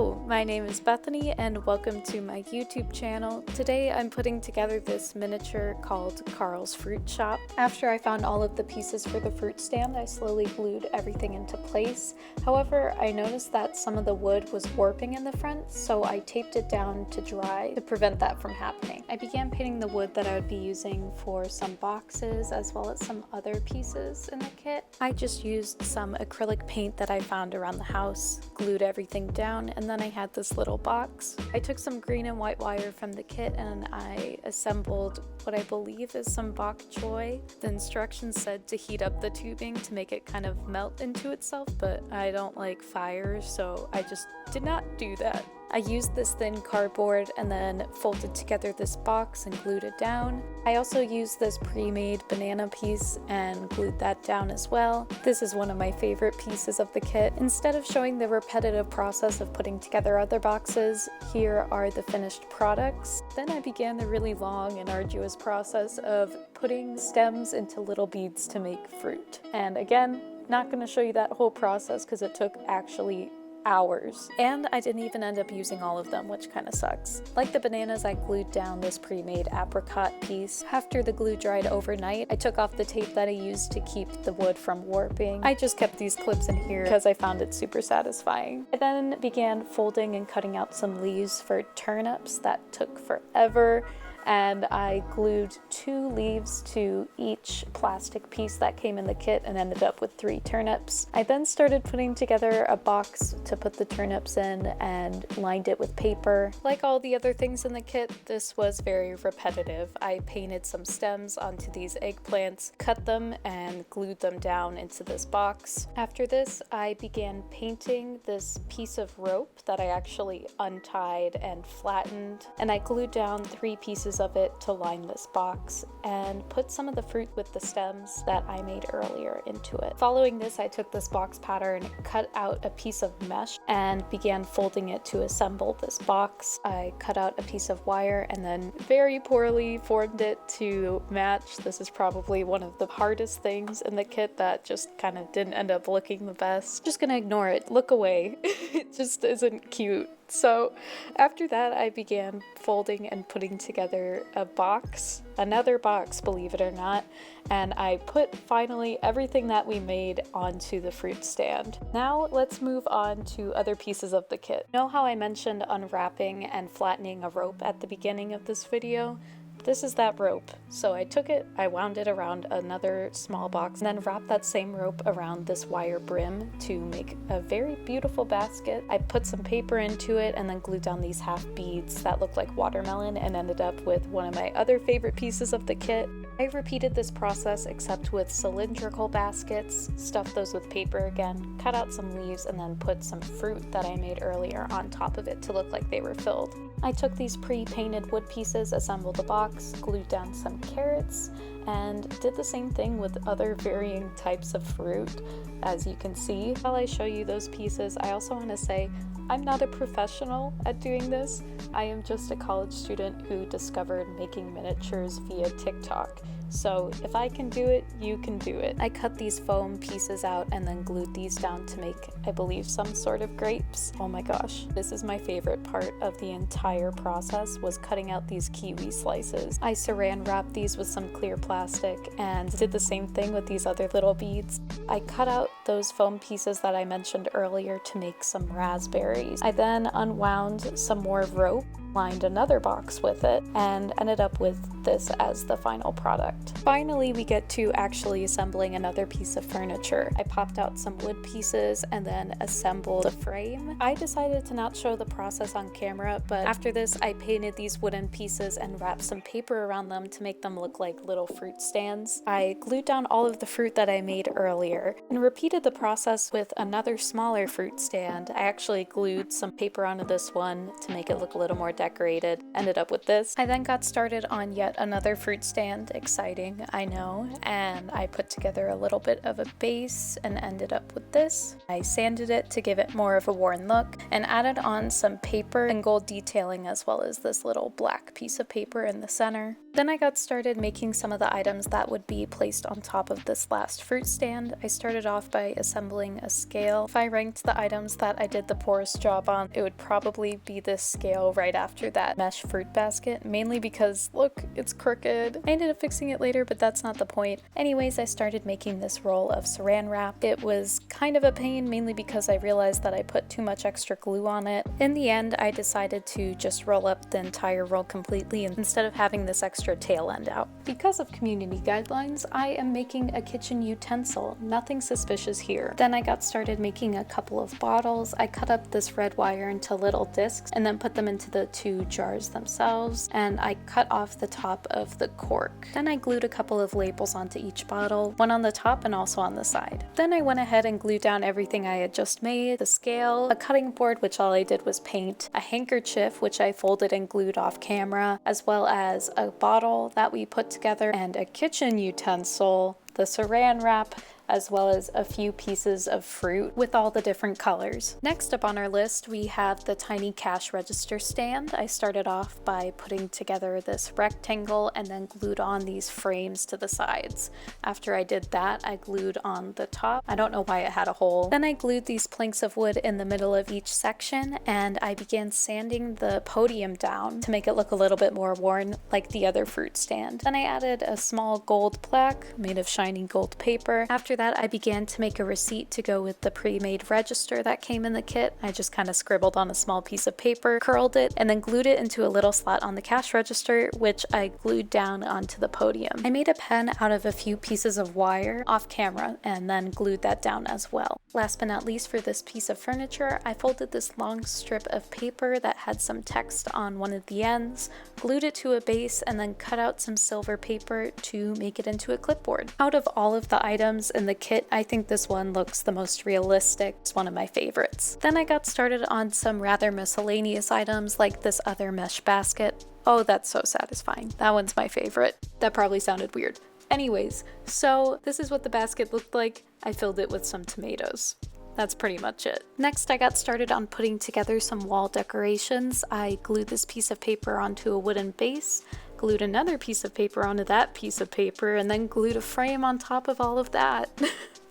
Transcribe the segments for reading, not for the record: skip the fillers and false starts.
Hello, my name is Bethany and welcome to my YouTube channel. Today I'm putting together this miniature called Carl's Fruit Shop. After I found all of the pieces for the fruit stand, I slowly glued everything into place. However, I noticed that some of the wood was warping in the front, so I taped it down to dry to prevent that from happening. I began painting the wood that I would be using for some boxes as well as some other pieces in the kit. I just used some acrylic paint that I found around the house, glued everything down, and then I had this little box. I took some green and white wire from the kit and I assembled what I believe is some bok choy. The instructions said to heat up the tubing to make it kind of melt into itself, but I don't like fire, so I just did not do that. I used this thin cardboard and then folded together this box and glued it down. I also used this pre-made banana piece and glued that down as well. This is one of my favorite pieces of the kit. Instead of showing the repetitive process of putting together other boxes, here are the finished products. Then I began the really long and arduous process of putting stems into little beads to make fruit. And again, not going to show you that whole process because it took actually hours. And I didn't even end up using all of them, which kind of sucks. Like the bananas, I glued down this pre-made apricot piece. After the glue dried overnight, I took off the tape that I used to keep the wood from warping. I just kept these clips in here because I found it super satisfying. I then began folding and cutting out some leaves for turnips. That took forever. And I glued 2 leaves to each plastic piece that came in the kit and ended up with 3 turnips. I then started putting together a box to put the turnips in and lined it with paper. Like all the other things in the kit, this was very repetitive. I painted some stems onto these eggplants, cut them, and glued them down into this box. After this, I began painting this piece of rope that I actually untied and flattened, and I glued down 3 pieces of it to line this box and put some of the fruit with the stems that I made earlier into it. Following this, I took this box pattern, cut out a piece of mesh, and began folding it to assemble this box. I cut out a piece of wire and then very poorly formed it to match. This is probably one of the hardest things in the kit that just kind of didn't end up looking the best. Just gonna ignore it, look away. It just isn't cute. So after that, I began folding and putting together a box, another box, believe it or not, and I put finally everything that we made onto the fruit stand. Now let's move on to other pieces of the kit. Know how I mentioned unwrapping and flattening a rope at the beginning of this video? This is that rope. So I took it, I wound it around another small box, and then wrapped that same rope around this wire brim to make a very beautiful basket. I put some paper into it and then glued down these half beads that looked like watermelon and ended up with one of my other favorite pieces of the kit. I repeated this process except with cylindrical baskets, stuffed those with paper again, cut out some leaves, and then put some fruit that I made earlier on top of it to look like they were filled. I took these pre-painted wood pieces, assembled the box, glued down some carrots, and did the same thing with other varying types of fruit, as you can see. While I show you those pieces, I also want to say I'm not a professional at doing this. I am just a college student who discovered making miniatures via TikTok. So if I can do it, you can do it. I cut these foam pieces out and then glued these down to make, I believe, some sort of grapes. Oh my gosh, this is my favorite part of the entire process, was cutting out these kiwi slices. I saran wrapped these with some clear plastic and did the same thing with these other little beads. I cut out those foam pieces that I mentioned earlier to make some raspberries. I then unwound some more rope, lined another box with it, and ended up with this as the final product. Finally, we get to actually assembling another piece of furniture. I popped out some wood pieces and then assembled a frame. I decided to not show the process on camera, but after this, I painted these wooden pieces and wrapped some paper around them to make them look like little fruit stands. I glued down all of the fruit that I made earlier and repeated the process with another smaller fruit stand. I actually glued some paper onto this one to make it look a little more decorated. Ended up with this. I then got started on yet another fruit stand, exciting, I know, and I put together a little bit of a base and ended up with this. I sanded it to give it more of a worn look and added on some paper and gold detailing as well as this little black piece of paper in the center. Then I got started making some of the items that would be placed on top of this last fruit stand. I started off by assembling a scale. If I ranked the items that I did the poorest job on, it would probably be this scale right after that mesh fruit basket, mainly because look, it's crooked. I ended up fixing it later, but that's not the point. Anyways, I started making this roll of saran wrap. It was kind of a pain, mainly because I realized that I put too much extra glue on it. In the end, I decided to just roll up the entire roll completely instead of having this extra tail end out. Because of community guidelines, I am making a kitchen utensil. Nothing suspicious here. Then I got started making a couple of bottles. I cut up this red wire into little discs and then put them into the two jars themselves, and I cut off the top of the cork. Then I glued a couple of labels onto each bottle, one on the top and also on the side. Then I went ahead and glued down everything I had just made, the scale, a cutting board, which all I did was paint, a handkerchief, which I folded and glued off camera, as well as a bottle that we put together, and a kitchen utensil, the saran wrap, as well as a few pieces of fruit with all the different colors. Next up on our list, we have the tiny cash register stand. I started off by putting together this rectangle and then glued on these frames to the sides. After I did that, I glued on the top. I don't know why it had a hole. Then I glued these planks of wood in the middle of each section, and I began sanding the podium down to make it look a little bit more worn like the other fruit stand. Then I added a small gold plaque made of shiny gold paper. After that, I began to make a receipt to go with the pre-made register that came in the kit. I just kind of scribbled on a small piece of paper, curled it, and then glued it into a little slot on the cash register, which I glued down onto the podium. I made a pen out of a few pieces of wire off camera and then glued that down as well. Last but not least, for this piece of furniture, I folded this long strip of paper that had some text on one of the ends, glued it to a base, and then cut out some silver paper to make it into a clipboard. Out of all of the items in the kit, I think this one looks the most realistic. It's one of my favorites. Then I got started on some rather miscellaneous items like this other mesh basket. Oh, that's so satisfying. That one's my favorite. That probably sounded weird. Anyways, so this is what the basket looked like. I filled it with some tomatoes. That's pretty much it. Next, I got started on putting together some wall decorations. I glued this piece of paper onto a wooden base, glued another piece of paper onto that piece of paper, and then glued a frame on top of all of that.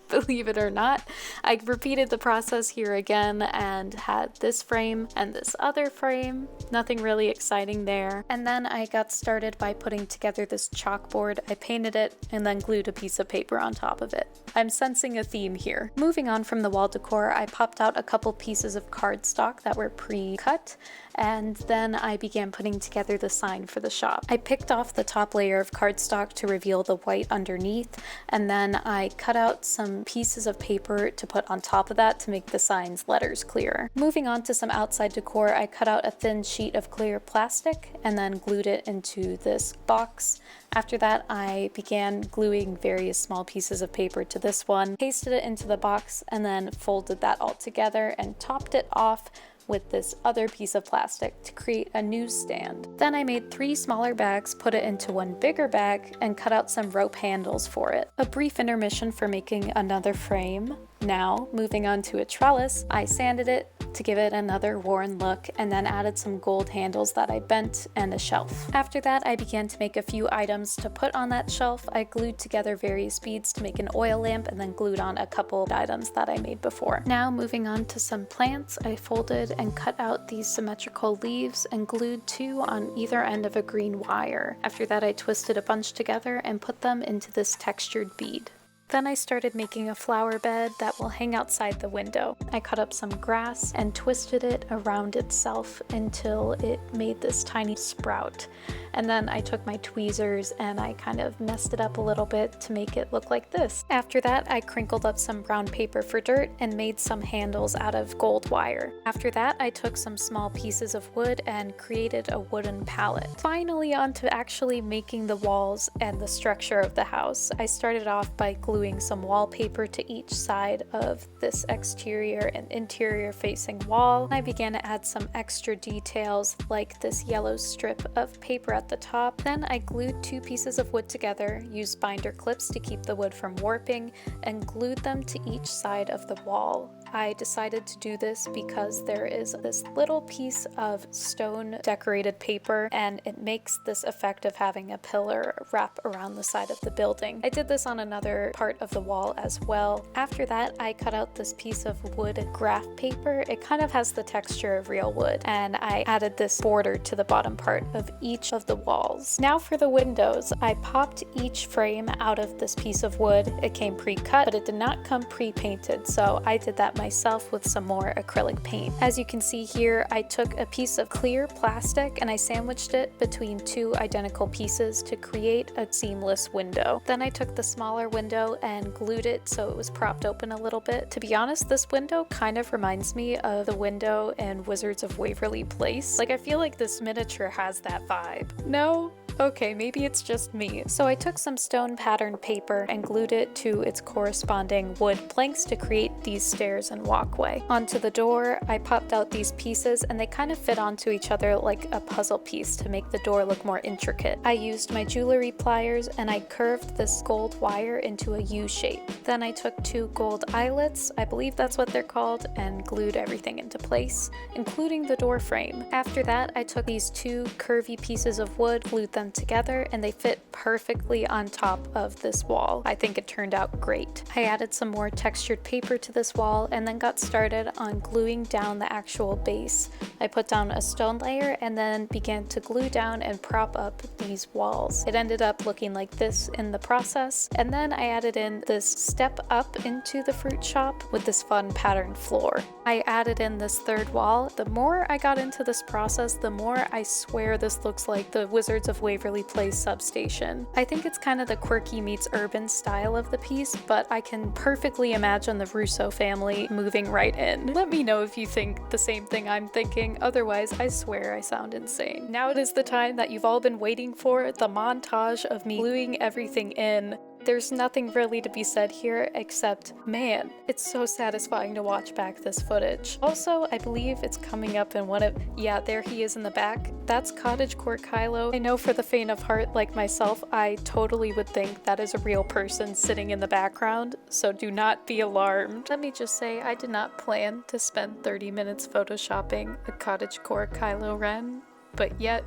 Believe it or not, I repeated the process here again and had this frame and this other frame. Nothing really exciting there. And then I got started by putting together this chalkboard. I painted it and then glued a piece of paper on top of it. I'm sensing a theme here. Moving on from the wall decor, I popped out a couple pieces of cardstock that were pre-cut, and then I began putting together the sign for the shop. I picked off the top layer of cardstock to reveal the white underneath, and then I cut out some pieces of paper to put on top of that to make the sign's letters clearer. Moving on to some outside decor, I cut out a thin sheet of clear plastic and then glued it into this box. After that, I began gluing various small pieces of paper to this one, pasted it into the box, and then folded that all together and topped it off with this other piece of plastic to create a newsstand. Then I made 3 smaller bags, put it into one bigger bag, and cut out some rope handles for it. A brief intermission for making another frame. Now, moving on to a trellis, I sanded it to give it another worn look and then added some gold handles that I bent and a shelf. After that, I began to make a few items to put on that shelf. I glued together various beads to make an oil lamp and then glued on a couple of items that I made before. Now, moving on to some plants, I folded and cut out these symmetrical leaves and glued 2 on either end of a green wire. After that, I twisted a bunch together and put them into this textured bead. Then I started making a flower bed that will hang outside the window. I cut up some grass and twisted it around itself until it made this tiny sprout. And then I took my tweezers and I kind of messed it up a little bit to make it look like this. After that, I crinkled up some brown paper for dirt and made some handles out of gold wire. After that, I took some small pieces of wood and created a wooden pallet. Finally, on to actually making the walls and the structure of the house. I started off by gluing gluing some wallpaper to each side of this exterior and interior facing wall. I began to add some extra details like this yellow strip of paper at the top. Then I glued 2 pieces of wood together, used binder clips to keep the wood from warping, and glued them to each side of the wall. I decided to do this because there is this little piece of stone decorated paper and it makes this effect of having a pillar wrap around the side of the building. I did this on another part of the wall as well. After that, I cut out this piece of wood graph paper. It kind of has the texture of real wood, and I added this border to the bottom part of each of the walls. Now for the windows, I popped each frame out of this piece of wood. It came pre-cut, but it did not come pre-painted, so I did that myself with some more acrylic paint. As you can see here, I took a piece of clear plastic and I sandwiched it between 2 identical pieces to create a seamless window. Then I took the smaller window and glued it so it was propped open a little bit. To be honest, this window kind of reminds me of the window in Wizards of Waverly Place. Like, I feel like this miniature has that vibe. No? Okay, maybe it's just me. So I took some stone pattern paper and glued it to its corresponding wood planks to create these stairs and walkway. Onto the door, I popped out these pieces and they kind of fit onto each other like a puzzle piece to make the door look more intricate. I used my jewelry pliers and I curved this gold wire into a U shape. Then I took 2 gold eyelets, I believe that's what they're called, and glued everything into place, including the door frame. After that, I took these 2 curvy pieces of wood, glued them together, and they fit perfectly on top of this wall. I think it turned out great. I added some more textured paper to this wall and then got started on gluing down the actual base. I put down a stone layer and then began to glue down and prop up these walls. It ended up looking like this in the process, and then I added in this step up into the fruit shop with this fun patterned floor. I added in this 3rd wall. The more I got into this process, the more I swear this looks like the Wizards of Waverly Place substation. I think it's kind of the quirky meets urban style of the piece, but I can perfectly imagine the Russo family moving right in. Let me know if you think the same thing I'm thinking, otherwise I swear I sound insane. Now it is the time that you've all been waiting for, the montage of me gluing everything in. There's nothing really to be said here except, man, it's so satisfying to watch back this footage. Also, I believe it's coming up in one of, yeah, there he is in the back. That's Cottagecore Kylo. I know for the faint of heart like myself, I totally would think that is a real person sitting in the background, so do not be alarmed. Let me just say, I did not plan to spend 30 minutes photoshopping a Cottagecore Kylo Ren, but yet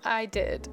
I did.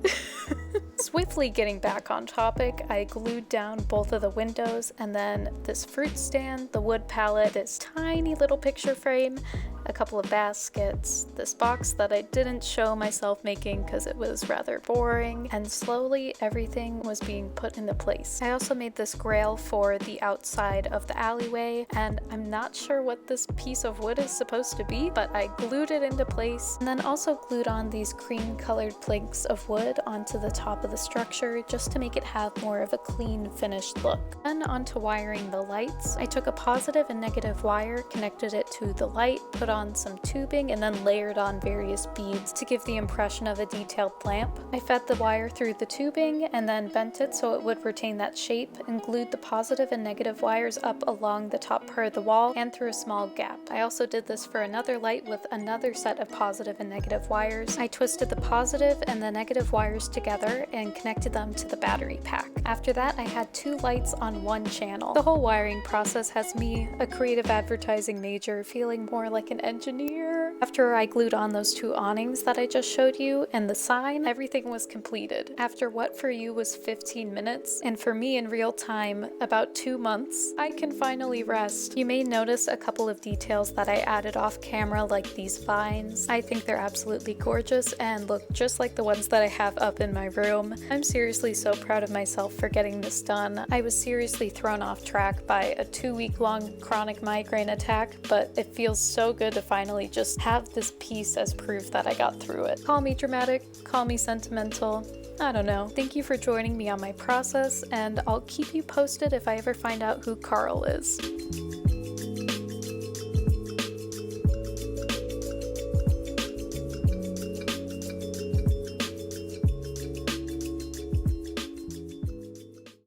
Swiftly getting back on topic, I glued down both of the windows and then this fruit stand, the wood palette, this tiny little picture frame, a couple of baskets, this box that I didn't show myself making because it was rather boring, and slowly everything was being put into place. I also made this grail for the outside of the alleyway, and I'm not sure what this piece of wood is supposed to be, but I glued it into place, and then also glued on these cream colored planks of wood onto the top of the structure just to make it have more of a clean finished look. Then onto wiring the lights. I took a positive and negative wire, connected it to the light, put on some tubing, and then layered on various beads to give the impression of a detailed lamp. I fed the wire through the tubing and then bent it so it would retain that shape, and glued the positive and negative wires up along the top part of the wall and through a small gap. I also did this for another light with another set of positive and negative wires. I twisted the positive and the negative wires together and connected them to the battery pack. After that, I had 2 lights on one channel. The whole wiring process has me, a creative advertising major, feeling more like an engineer. After I glued on those 2 awnings that I just showed you and the sign, everything was completed. After what for you was 15 minutes, and for me in real time, about 2 months, I can finally rest. You may notice a couple of details that I added off camera, like these vines. I think they're absolutely gorgeous and look just like the ones that I have up in my room. I'm seriously so proud of myself for getting this done. I was seriously thrown off track by a 2-week-long chronic migraine attack, but it feels so good to finally just have this piece as proof that I got through it. Call me dramatic, call me sentimental, I don't know. Thank you for joining me on my process, and I'll keep you posted if I ever find out who Carl is.